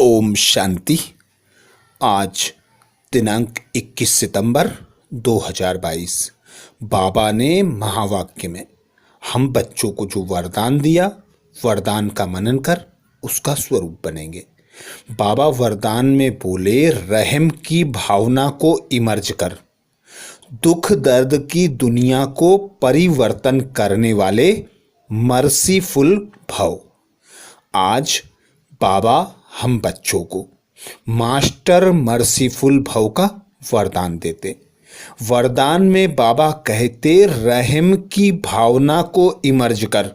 ओम शांति। आज दिनांक 21 सितंबर 2022 बाबा ने महावाक्य में हम बच्चों को जो वरदान दिया, वरदान का मनन कर उसका स्वरूप बनेंगे। बाबा वरदान में बोले, रहम की भावना को इमर्ज कर, दुख दर्द की दुनिया को परिवर्तन करने वाले मर्सीफुल भव। आज बाबा हम बच्चों को मास्टर मर्सीफुल भव का वरदान देते। वरदान में बाबा कहते, रहम की भावना को इमर्ज कर,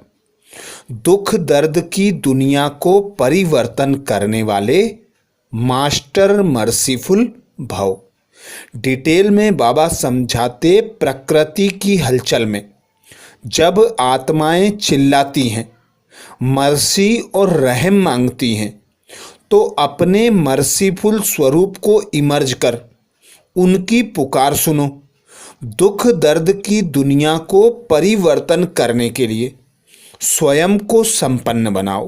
दुख दर्द की दुनिया को परिवर्तन करने वाले मास्टर मर्सीफुल भव। डिटेल में बाबा समझाते, प्रकृति की हलचल में जब आत्माएं चिल्लाती हैं, मर्सी और रहम मांगती हैं, तो अपने मर्सीफुल स्वरूप को इमर्ज कर उनकी पुकार सुनो। दुख दर्द की दुनिया को परिवर्तन करने के लिए स्वयं को संपन्न बनाओ।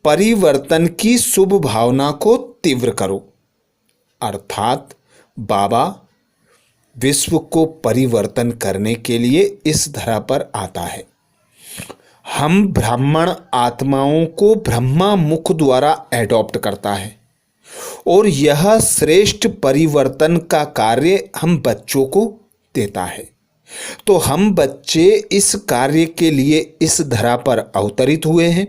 परिवर्तन की शुभ भावना को तीव्र करो। अर्थात बाबा विश्व को परिवर्तन करने के लिए इस धरा पर आता है। हम ब्राह्मण आत्माओं को ब्रह्मा मुख द्वारा एडॉप्ट करता है और यह श्रेष्ठ परिवर्तन का कार्य हम बच्चों को देता है। तो हम बच्चे इस कार्य के लिए इस धरा पर अवतरित हुए हैं।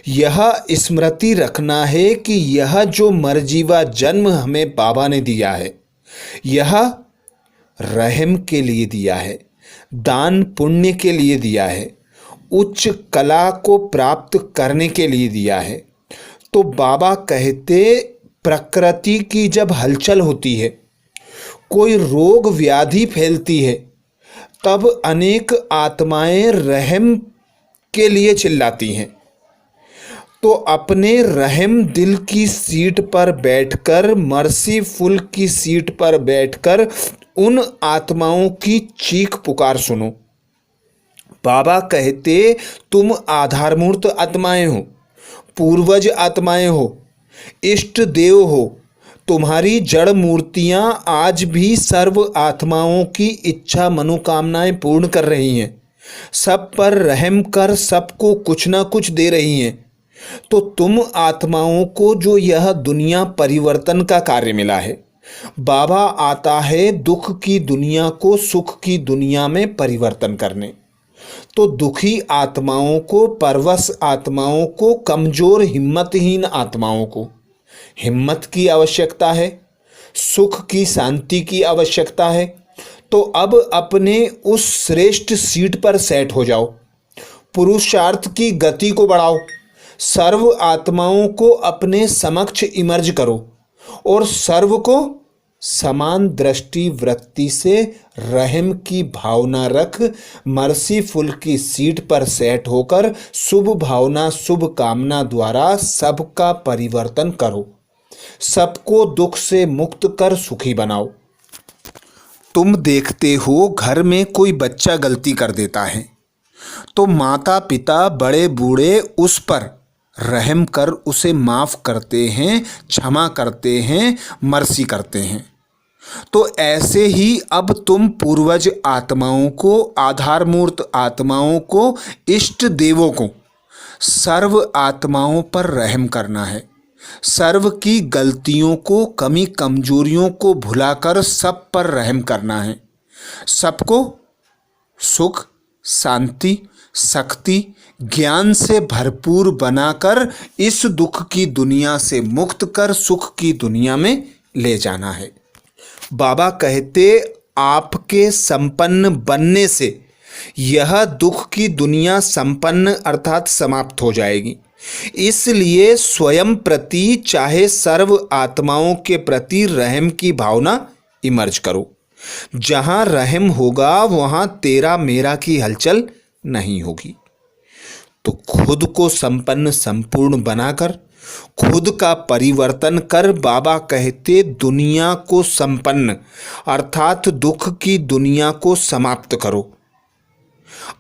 यह स्मृति रखना है कि यह जो मरजीवा जन्म हमें बाबा ने दिया है, यह रहम के लिए दिया है, दान पुण्य के लिए दिया है, उच्च कला को प्राप्त करने के लिए दिया है। तो बाबा कहते, प्रकृति की जब हलचल होती है, कोई रोग व्याधि फैलती है, तब अनेक आत्माएं रहम के लिए चिल्लाती हैं। तो अपने रहम दिल की सीट पर बैठकर, मर्सीफुल की सीट पर बैठकर उन आत्माओं की चीख पुकार सुनो। बाबा कहते, तुम आधारमूर्त आत्माएं हो, पूर्वज आत्माएं हो, इष्ट देव हो। तुम्हारी जड़ मूर्तियां आज भी सर्व आत्माओं की इच्छा मनोकामनाएं पूर्ण कर रही हैं, सब पर रहम कर सबको कुछ ना कुछ दे रही हैं। तो तुम आत्माओं को जो यह दुनिया परिवर्तन का कार्य मिला है, बाबा आता है दुख की दुनिया को सुख की दुनिया में परिवर्तन करने। तो दुखी आत्माओं को, परवश आत्माओं को, कमजोर हिम्मतहीन आत्माओं को हिम्मत की आवश्यकता है, सुख की शांति की आवश्यकता है। तो अब अपने उस श्रेष्ठ सीट पर सेट हो जाओ, पुरुषार्थ की गति को बढ़ाओ, सर्व आत्माओं को अपने समक्ष इमर्ज करो और सर्व को समान दृष्टि वृत्ति से रहम की भावना रख, मर्सीफुल की सीट पर सेट होकर शुभ भावना शुभ कामना द्वारा सबका परिवर्तन करो। सबको दुख से मुक्त कर सुखी बनाओ। तुम देखते हो, घर में कोई बच्चा गलती कर देता है तो माता पिता बड़े बूढ़े उस पर रहम कर उसे माफ करते हैं, क्षमा करते हैं, मर्सी करते हैं। तो ऐसे ही अब तुम पूर्वज आत्माओं को, आधारमूर्त आत्माओं को, इष्ट देवों को, सर्व आत्माओं पर रहम करना है। सर्व की गलतियों को, कमी कमजोरियों को भुलाकर सब पर रहम करना है। सबको सुख, शांति, शक्ति, ज्ञान से भरपूर बनाकर इस दुख की दुनिया से मुक्त कर सुख की दुनिया में ले जाना है। बाबा कहते, आपके संपन्न बनने से यह दुख की दुनिया संपन्न अर्थात समाप्त हो जाएगी। इसलिए स्वयं प्रति चाहे सर्व आत्माओं के प्रति रहम की भावना इमर्ज करो। जहां रहम होगा वहां तेरा मेरा की हलचल नहीं होगी। तो खुद को संपन्न संपूर्ण बनाकर खुद का परिवर्तन कर बाबा कहते, दुनिया को संपन्न अर्थात दुख की दुनिया को समाप्त करो।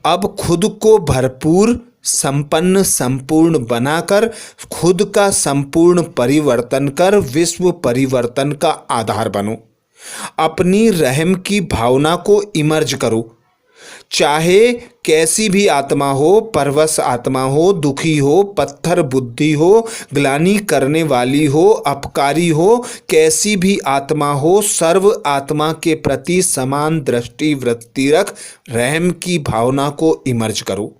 अब खुद को भरपूर संपन्न संपूर्ण बनाकर खुद का संपूर्ण परिवर्तन कर विश्व परिवर्तन का आधार बनो। अपनी रहम की भावना को इमर्ज करो। चाहे कैसी भी आत्मा हो, परवश आत्मा हो, दुखी हो, पत्थर बुद्धि हो, ग्लानि करने वाली हो, अपकारी हो, कैसी भी आत्मा हो, सर्व आत्मा के प्रति समान दृष्टि वृत्ति रख रहम की भावना को इमर्ज करो।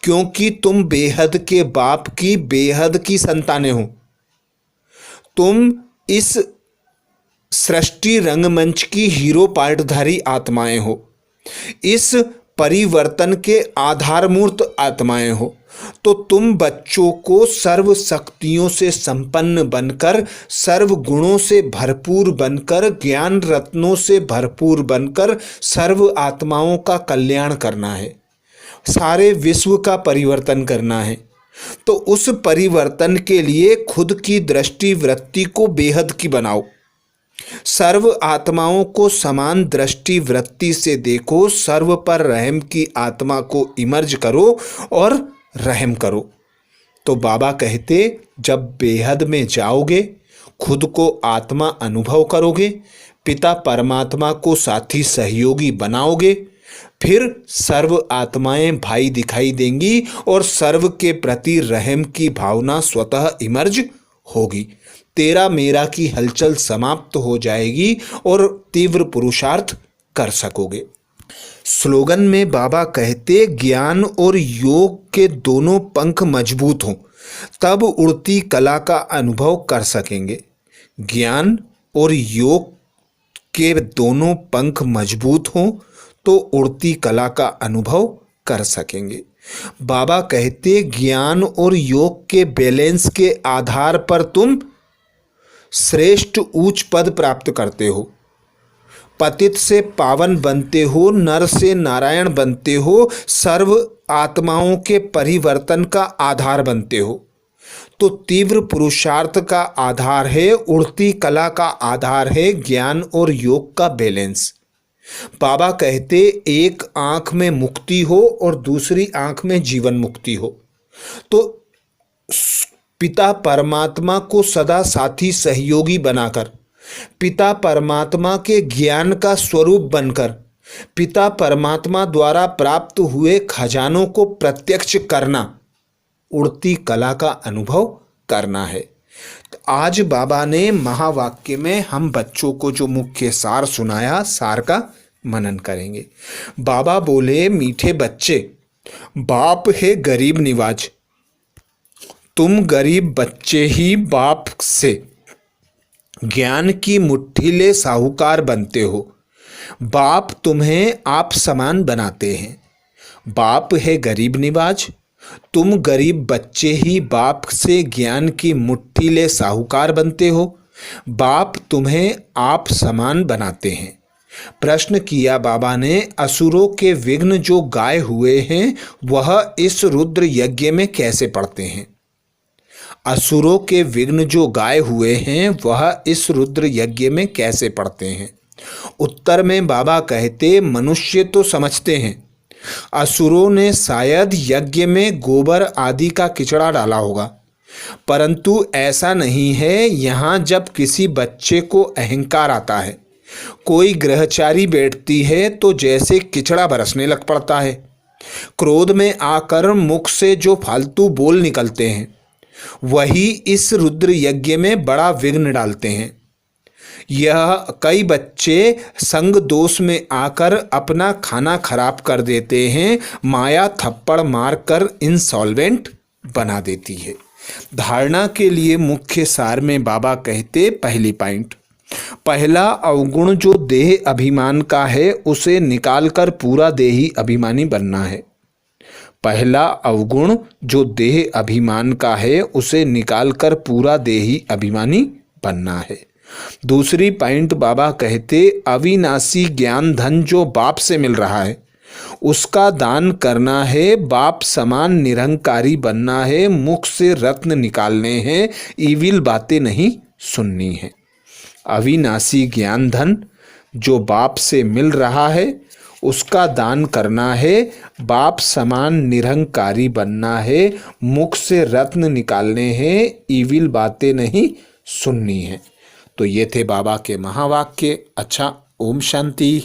क्योंकि तुम बेहद के बाप की बेहद की संतानें हो। तुम इस सृष्टि रंगमंच की हीरो पार्टधारी आत्माएं हो। इस परिवर्तन के आधारमूर्त आत्माएं हो। तो तुम बच्चों को सर्व शक्तियों से संपन्न बनकर, सर्व गुणों से भरपूर बनकर, ज्ञान रत्नों से भरपूर बनकर सर्व आत्माओं का कल्याण करना है, सारे विश्व का परिवर्तन करना है। तो उस परिवर्तन के लिए खुद की दृष्टि वृत्ति को बेहद की बनाओ। सर्व आत्माओं को समान दृष्टि वृत्ति से देखो। सर्व पर रहम की आत्मा को इमर्ज करो और रहम करो। तो बाबा कहते, जब बेहद में जाओगे, खुद को आत्मा अनुभव करोगे, पिता परमात्मा को साथी सहयोगी बनाओगे, फिर सर्व आत्माएं भाई दिखाई देंगी और सर्व के प्रति रहम की भावना स्वतः इमर्ज होगी। तेरा मेरा की हलचल समाप्त हो जाएगी और तीव्र पुरुषार्थ कर सकोगे। स्लोगन में बाबा कहते, ज्ञान और योग के दोनों पंख मजबूत हों तब उड़ती कला का अनुभव कर सकेंगे। ज्ञान और योग के दोनों पंख मजबूत हों तो उड़ती कला का अनुभव कर सकेंगे। बाबा कहते, ज्ञान और योग के बैलेंस के आधार पर तुम श्रेष्ठ उच्च पद प्राप्त करते हो। पतित से पावन बनते हो, नर से नारायण बनते हो, सर्व आत्माओं के परिवर्तन का आधार बनते हो। तो तीव्र पुरुषार्थ का आधार है, उड़ती कला का आधार है ज्ञान और योग का बैलेंस। बाबा कहते, एक आंख में मुक्ति हो और दूसरी आंख में जीवन मुक्ति हो। तो पिता परमात्मा को सदा साथी सहयोगी बनाकर, पिता परमात्मा के ज्ञान का स्वरूप बनकर, पिता परमात्मा द्वारा प्राप्त हुए खजानों को प्रत्यक्ष करना, उड़ती कला का अनुभव करना है। तो आज बाबा ने महावाक्य में हम बच्चों को जो मुख्य सार सुनाया, सार का मनन करेंगे। बाबा बोले, मीठे बच्चे, बाप है गरीब निवाज। तुम गरीब बच्चे ही बाप से ज्ञान की मुट्ठी ले साहूकार बनते हो। बाप तुम्हें आप समान बनाते हैं। बाप है गरीब निवाज। तुम गरीब बच्चे ही बाप से ज्ञान की मुट्ठी ले साहूकार बनते हो। बाप तुम्हें आप समान बनाते हैं। प्रश्न किया बाबा ने, असुरों के विघ्न जो गाए हुए हैं वह इस रुद्र यज्ञ में कैसे पड़ते हैं? असुरों के विघ्न जो गाए हुए हैं वह इस रुद्र यज्ञ में कैसे पड़ते हैं? उत्तर में बाबा कहते, मनुष्य तो समझते हैं असुरों ने शायद यज्ञ में गोबर आदि का किचड़ा डाला होगा, परंतु ऐसा नहीं है। यहाँ जब किसी बच्चे को अहंकार आता है, कोई ग्रहचारी बैठती है तो जैसे किचड़ा बरसने लग पड़ता है। क्रोध में आकर मुख से जो फालतू बोल निकलते हैं वही इस रुद्र यज्ञ में बड़ा विघ्न डालते हैं। यह कई बच्चे संग दोष में आकर अपना खाना खराब कर देते हैं। माया थप्पड़ मारकर इंसॉल्वेंट बना देती है। धारणा के लिए मुख्य सार में बाबा कहते, पहली पॉइंट, पहला अवगुण जो देह अभिमान का है उसे निकालकर पूरा देही अभिमानी बनना है। पहला अवगुण जो देह अभिमान का है उसे निकालकर पूरा देही अभिमानी बनना है। दूसरी पॉइंट बाबा कहते, अविनाशी ज्ञान धन जो बाप से मिल रहा है उसका दान करना है। बाप समान निरंकारी बनना है। मुख से रत्न निकालने हैं, ईविल बातें नहीं सुननी है। अविनाशी ज्ञान धन जो बाप से मिल रहा है उसका दान करना है, बाप समान निरहंकारी बनना है, मुख से रत्न निकालने हैं, ईविल बातें नहीं सुननी है। तो ये थे बाबा के महावाक्य। अच्छा, ओम शांति।